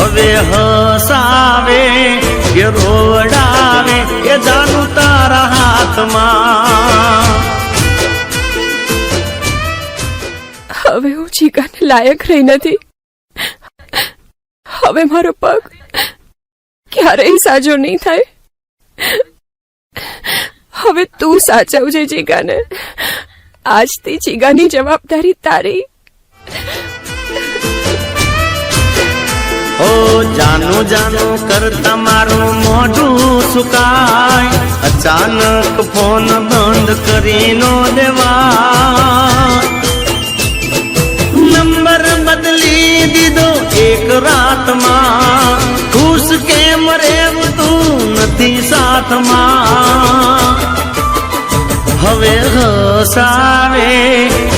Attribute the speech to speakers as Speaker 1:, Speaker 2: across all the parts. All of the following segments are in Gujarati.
Speaker 1: હવે હસાવે કે રોવડાવે એ જાનું તારા હાથમાં.
Speaker 2: હવે હું જીગાને લાયક રહી નથી. હવે મારો પગ ક્યારેય સાજો નહીં થાય. હવે તું સાચવજે જીગાને. આજથી જીગાની જવાબદારી તારી.
Speaker 1: ઓ જાનું જાનું કરતા મારું મોઢું સુકાય. અચાનક ફોન બંધ કરી નો દેવાય. નંબર બદલી દીધો એક રાતમાં. ખુશ કેમ રહેતું નથી સાથમાં. હવે હસાવે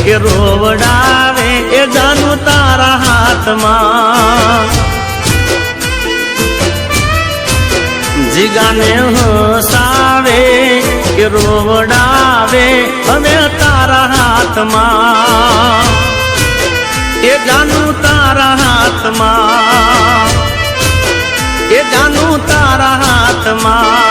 Speaker 1: કે રોવડાવે એ જાનું તારા હાથમાં. જીગાને હસાવે કે રોવડાવે હવે તારા હાથમાં. એ જાનું તારા હાથમાં. એ જાનું તારા હાથમાં.